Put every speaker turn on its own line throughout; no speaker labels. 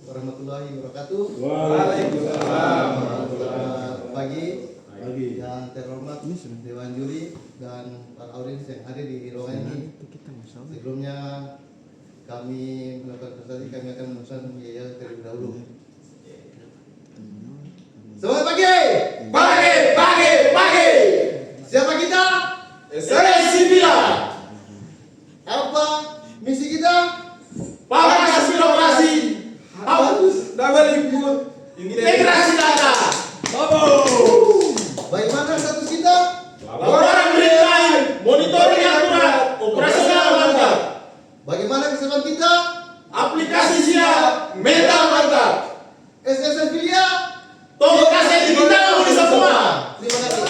warahmatullahi wabarakatuh.
Waalaikumsalam.
Selamat pagi yang terhormat Dewan Juri dan para audiens yang ada di ruangan ini. Sebelumnya kami melakukan presentasi, kami akan memesan Yaya terlebih dahulu. Selamat pagi.
Pagi.
Siapa kita?
Esensi Villa.
Apa misi kita?
Pamungkas birokrasi. Hapus double input. Integrasi data.
Bagaimana status kita?
Laporan real time. Monitoring akurat. Operasional mantap.
Bagaimana kesehatan kita?
Aplikasi siap. Mental mantap.
SSN Filia.
Toko kaset digital di semua.
Terima kasih.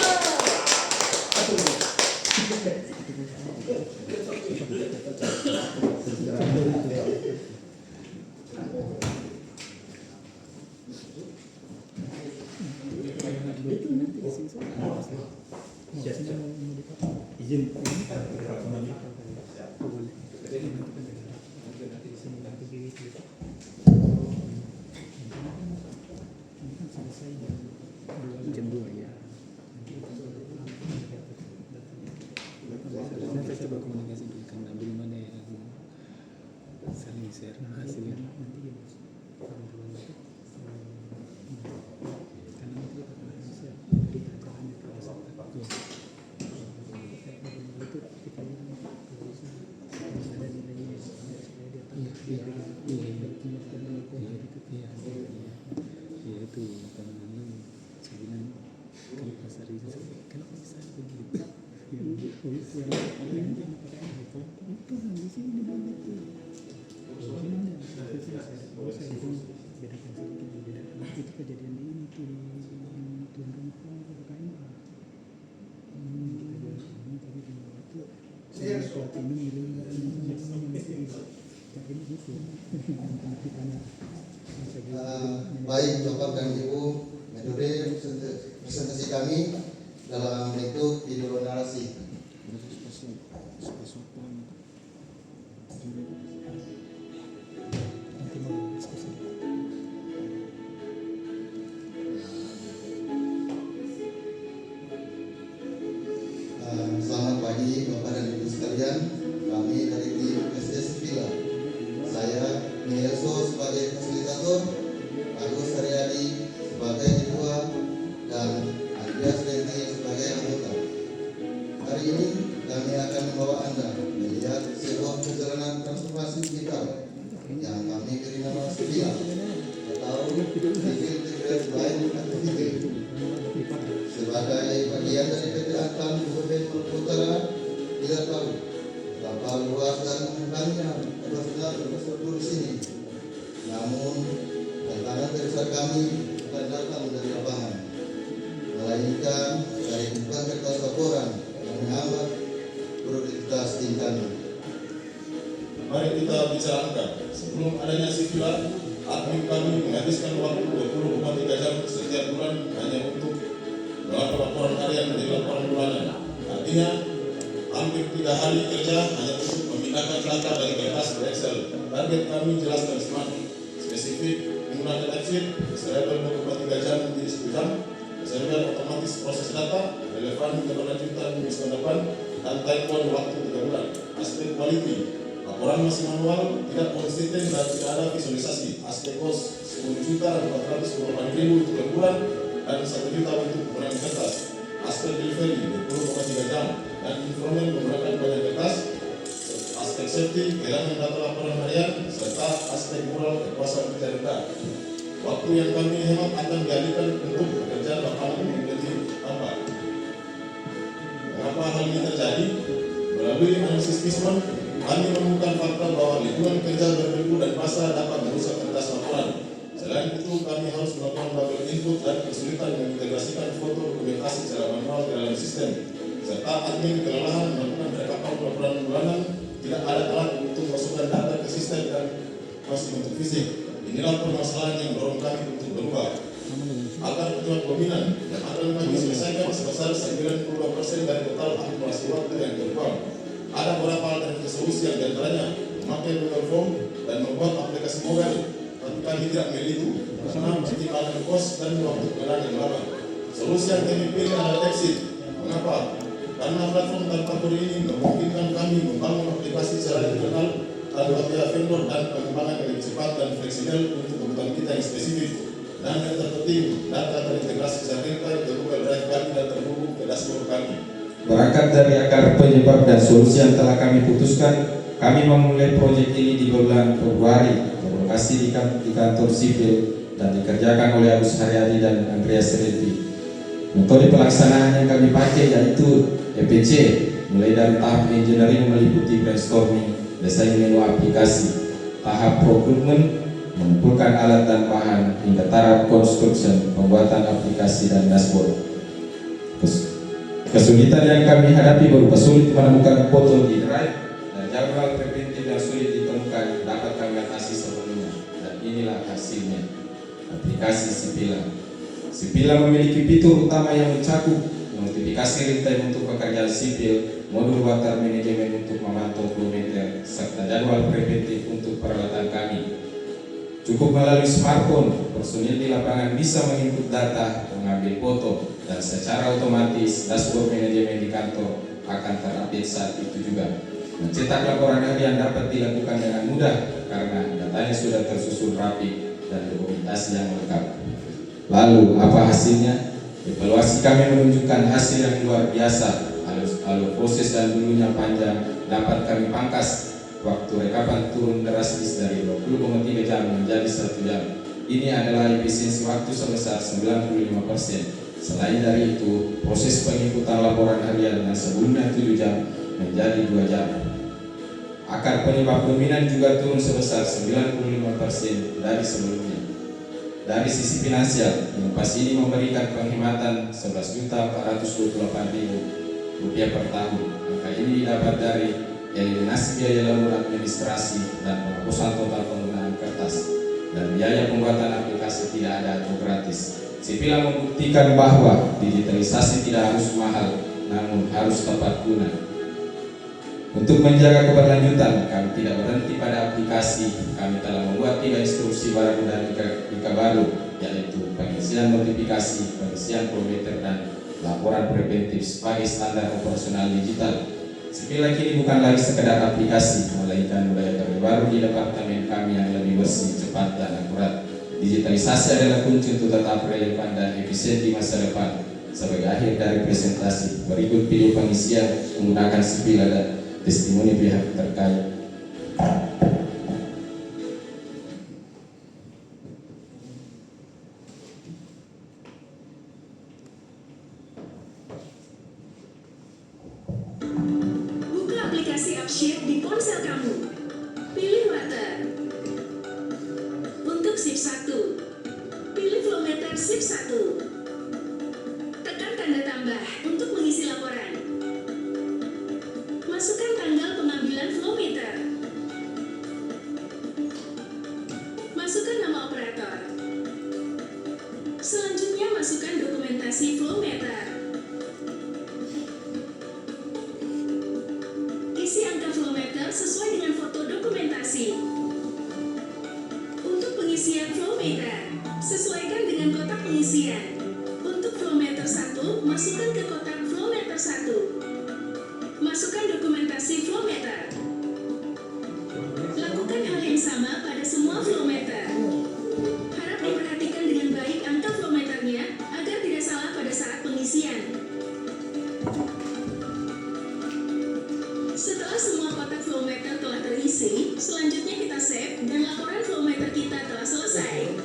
Jam 2 ya. Saya coba komunikasi dulu karena belum ada yang saling share hasilnya.
Baik Bapak dan Ibu, metode presentasi kami dalam bentuk video narasi. Selamat pagi Bapak dan Ibu sekalian. Kami dari tim SSN Villa. Saya Mielso sebagai fasilitator, Agus Haryadi sebagai ketua, dan Andreas Renti sebagai anggota. Hari ini kami akan membawa Anda melihat sebuah perjalanan transformasi digital yang kami beri nama Villa atau Digital Line Activity. Sebagai bagian dari PT Antam Kabupaten Maluku Utara, tidak tahu betapa luas dan mengembangnya operasional infrastruktur di sini. Namun, tantangan terbesar kami bukan datang dari lapangan, melainkan dari bukan kertas laporan yang menghambat produktivitas tim kami.
Mari kita bicara angka. Sebelum adanya Villa, admin kami menghabiskan waktu 20,3 jam setiap bulan hanya untuk melakukan laporan harian menjadi laporan bulanan. Artinya, hampir 3 hari kerja hanya untuk memindahkan data dari kertas ke Excel. Target kami jelas dan smart, spesifik, menggunakan Excel, server 2,3 jam menjadi 1 jam, server otomatis proses data, relevan keberlanjutan minggu depan, dan time bound waktu 3 bulan. Aspek quality, laporan masih manual, tidak konsisten dan tidak ada visualisasi. Aspek cost, 10.428.000 untuk per bulan, dan 1 juta untuk pengurangan kertas. Aspek delivery 20,3 jam dan informan menggunakan banyak kertas. Aspek safety, kehilangan data laporan harian, serta aspek moral kekuasaan kerja rendah. Waktu yang kami hemat akan dialihkan untuk pekerjaan lapangan menjadi tambah. Mengapa hal ini terjadi? Melalui analisis Pismon, kami menemukan fakta bahwa lingkungan kerja berdebu dan masa dapat merusak kertas laporan. Selain itu, kami harus melakukan double input dan kesulitan mengintegrasikan foto dokumentasi secara manual ke dalam sistem, serta admin kelelahan melakukan rekapan laporan bulanan, tidak ada alat untuk masukkan data ke sistem dan masih bentuk fisik. Inilah permasalahan yang mendorong kami untuk berubah. Agar tujuan dominan yang akan kami selesaikan sebesar 92% dari total akumulasi waktu yang terbuang. Ada beberapa alternatif solusi yang diantaranya memakai Google Form dan membuat aplikasi mobile tapi kami tidak memilih itu karena pertimbangan kos dan waktu penggunaan yang lama. Solusi yang kami pilih adalah exit. Mengapa? Karena platform tanpa kode ini memungkinkan kami membangun aplikasi secara internal tanpa biaya vendor dan pengembangan yang lebih cepat dan fleksibel untuk kebutuhan kita yang spesifik. Dan yang terpenting, data terintegrasi secara real-time ke Google Drive kami dan terhubung ke dashboard kami.
Berangkat dari akar penyebab dan solusi yang telah kami putuskan, kami memulai proyek ini di bulan Februari, berlokasi di kantor sipil dan dikerjakan oleh Agus Haryadi dan Andreas Serenti. Metode pelaksanaan yang kami pakai yaitu EPC, mulai dari tahap engineering meliputi brainstorming, desain menu aplikasi, tahap procurement, mengumpulkan alat dan bahan, hingga tahap construction, pembuatan aplikasi dan dashboard. Kesulitan yang kami hadapi berupa sulit menemukan foto di drive dan jadwal preventif yang sulit ditemukan dapat kami atasi sebelumnya, dan inilah hasilnya. Aplikasi Sipila. Sipila memiliki fitur utama yang mencakup notifikasi real-time untuk pekerjaan sipil, modul water management untuk memantau flow meter, serta jadwal preventif untuk peralatan kami. Cukup melalui smartphone, personil di lapangan bisa menginput data, mengambil foto, dan secara otomatis dashboard manajemen di kantor akan terupdate saat itu juga. Mencetak laporan harian dapat dilakukan dengan mudah karena datanya sudah tersusun rapi dan dokumentasi yang lengkap. Lalu apa hasilnya? Evaluasi kami menunjukkan hasil yang luar biasa. Alur proses dan dulunya panjang dapat kami pangkas. Waktu rekapan turun drastis dari 20,3 jam menjadi 1 jam. Ini adalah efisiensi waktu sebesar 95%. Selain dari itu, proses penginputan laporan harian yang sebelumnya 7 jam menjadi 2 jam. Akar penyebab dominan juga turun sebesar 95% dari sebelumnya. Dari sisi finansial, inovasi ini memberikan penghematan Rp11.428.000 per tahun. Angka ini didapat dari eliminasi biaya lembur administrasi dan penghapusan total penggunaan kertas, dan biaya pembuatan aplikasi tidak ada atau gratis. Sipila membuktikan bahwa digitalisasi tidak harus mahal, namun harus tepat guna. Untuk menjaga keberlanjutan, kami tidak berhenti pada aplikasi. Kami telah membuat 3 instruksi baru dan 3 baru, yaitu pengisian notifikasi, pengisian prometer, dan laporan preventif sebagai standar operasional digital. Sipila kini bukan lagi sekedar aplikasi, melainkan budaya kerja baru di departemen kami yang lebih bersih, cepat, dan akurat. Digitalisasi adalah kunci untuk tetap relevan dan efisien di masa depan. Sebagai akhir dari presentasi, berikut video pengisian menggunakan Sipila dan testimoni pihak terkait.
Buka aplikasi Upshift di ponsel kamu. Pilih water. Untuk shift 1, pilih flow meter shift 1. Tekan tanda tambah untuk mengisi laporan. Masukkan tanggal pengambilan flow meter. Masukkan nama operator. Selanjutnya masukkan dokumentasi flow meter. Isi angka flow meter sesuai dengan foto dokumentasi. Untuk pengisian flow meter, sesuaikan dengan kotak pengisian. Untuk flow meter 1, masukkan ke kotak flow meter 1. Masukkan dokumentasi flow meter. Lakukan hal yang sama pada semua flow meter. Harap diperhatikan dengan baik angka flow meternya agar tidak salah pada saat pengisian. Setelah semua kotak flow meter telah terisi, selanjutnya kita save dan laporan flow meter kita telah selesai.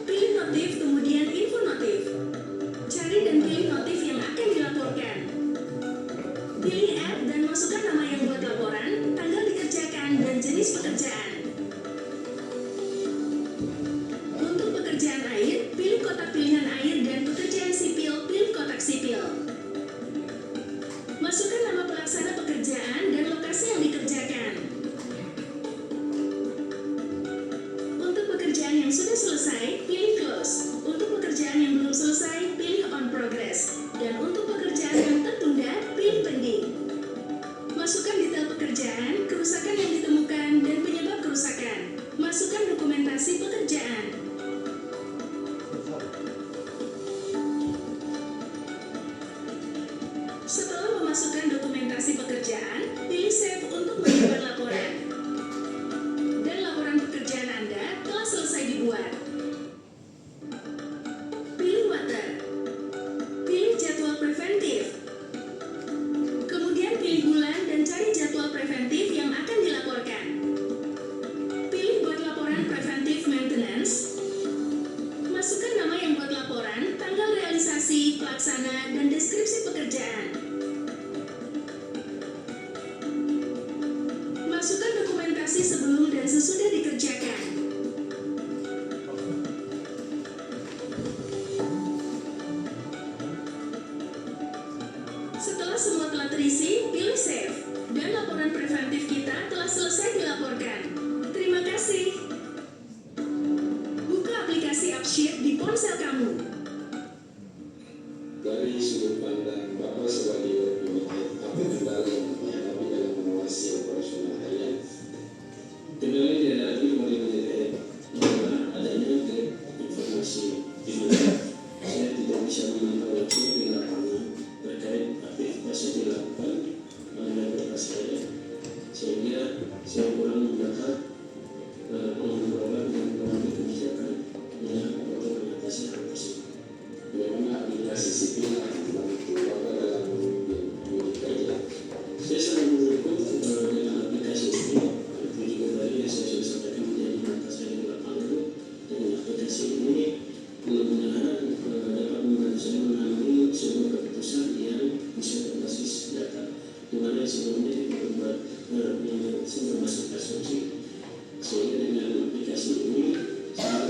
Pilih notif, kemudian info notif. Cari dan pilih notif yang akan dilaporkan. Pilih app dan masukkan nama yang buat laporan, tanggal dikerjakan, dan jenis pekerjaan. Untuk pekerjaan air, pilih kotak pilihan air, dan pekerjaan sipil, pilih kotak sipil. Masukkan nama pelaksana pekerjaan dan lokasi yang dikerjakan. Untuk pekerjaan yang sudah selesai, pilih close. Untuk pekerjaan yang belum selesai, pilih on progress. Dan untuk pekerjaan yang tertunda, pilih pending. Masukkan detail pekerjaan, kerusakan yang ditemukan, dan penyebab kerusakan. Masukkan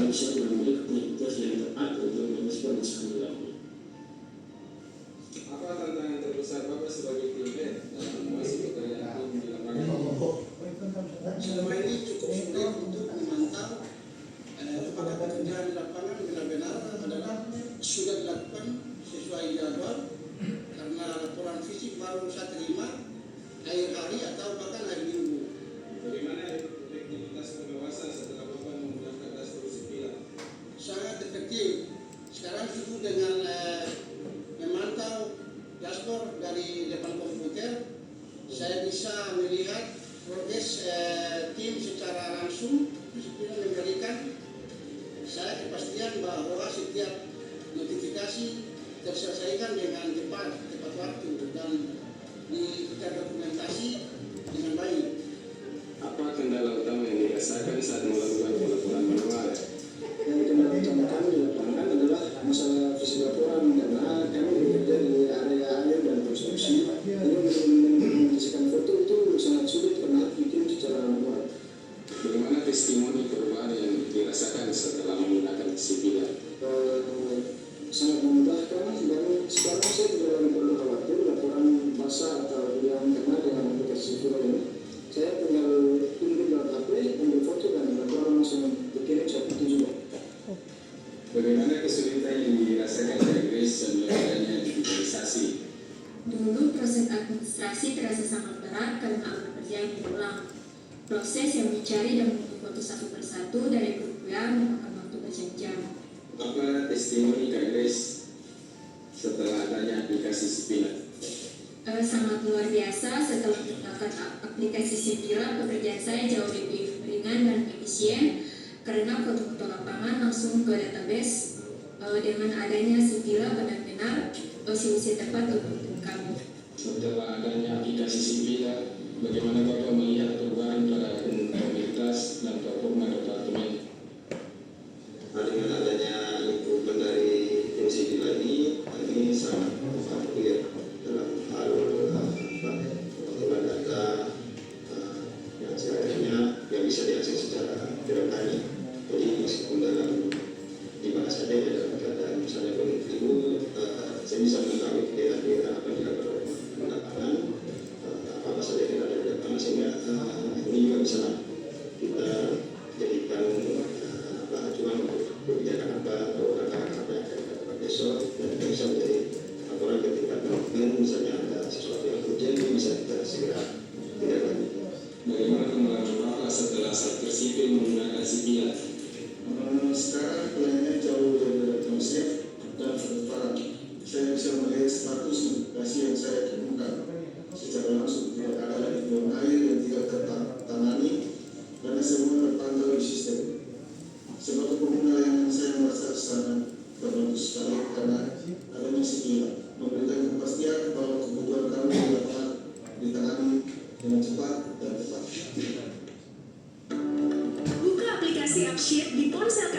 kita bisa mengambil keputusan yang tepat untuk merespon masalah.
Apa tantangan terbesar Bapak sebagai tim dalam mengawasi pekerjaan tim di lapangan?
Selama ini cukup sulit untuk memantau apakah pekerjaan di lapangan benar-benar adalah sudah dilakukan sesuai jadwal, karena laporan fisik baru saya terima akhir hari atau bahkan hari Minggu.
Bagaimana efektivitas pengawasan setelah Bapak menggunakan dashboard Sipila?
Sangat efektif. Sekarang cukup dengan memantau dashboard dari depan komputer, saya bisa melihat progres tim secara langsung, memberikan saya kepastian bahwa setiap notifikasi terselesaikan dengan tepat waktu dan terdokumentasi dengan baik.
Apa kendala utama yang dirasakan saat melakukan pelaporan manual?
Yang kendala utama kami di lapangan adalah masalah visi laporan, karena kami bekerja di area air dan konstruksi, jadi mengisikan foto itu sangat sulit karena bikin secara manual.
Bagaimana testimoni perubahan yang dirasakan setelah menggunakan Sipila?
Sangat memudahkan, dan sekarang saya tidak perlu khawatir laporan basah atau yang kena dengan aplikasi Sipila ini. Saya tinggal input dalam HP, ambil foto dan laporan langsung dikirim satu juga.
Bagaimana kesulitan yang dirasakan dari Grace sebelum adanya digitalisasi?
Dulu proses administrasi terasa sangat berat karena ada pekerjaan yang berulang. Proses yang mencari dan mengunduh foto satu persatu dari grup WA memakan waktu berjam-jam.
Apa testimoni Kak Grace setelah adanya aplikasi Sipila?
Sangat luar biasa. Setelah menggunakan aplikasi Sipila, pekerjaan saya jauh lebih ringan dan efisien karena foto-foto lapangan langsung ke database. Dengan adanya Sipila benar-benar solusi tepat untuk tim kami.
Setelah adanya aplikasi Sipila, bagaimana Bapak melihat perubahan pada komunitas dan performa departemen?
Dengan adanya improvement dari tim Sipila ini sangat membantu ya dalam hal pengumpulan data yang sekiranya yang bisa diakses secara direkani. Jadi meskipun dalam di mana saja ya, dalam keadaan misalnya pemilu, saya bisa mengetahui kegiatan apa yang dilakukan oleh lapangan, apa saja yang ada di lapangan, sehingga ini juga bisa kita jadikan acuan untuk kebijakan apa atau langkah-langkah apa yang akan kita lakukan besok, dan itu bisa menjadi laporan ketika manajemen misalnya ada sesuatu yang urgent bisa kita segera tindak lanjut.
Bagaimana pengalaman Bapak setelah sektor sipil menggunakan Sipila?
Sekarang pelayanannya jauh lebih responsif dan transparan. Saya bisa melihat status notifikasi yang saya temukan secara langsung, tidak ada lagi buang air yang tidak tertangani karena semua terpantau di sistem. Sebagai pengguna yang saya merasa sangat terbantu sekali karena adanya Sipila memberikan kepastian bahwa kebutuhan kami dapat ditangani dengan cepat dan tepat.
Buka aplikasi AppSheet di ponsel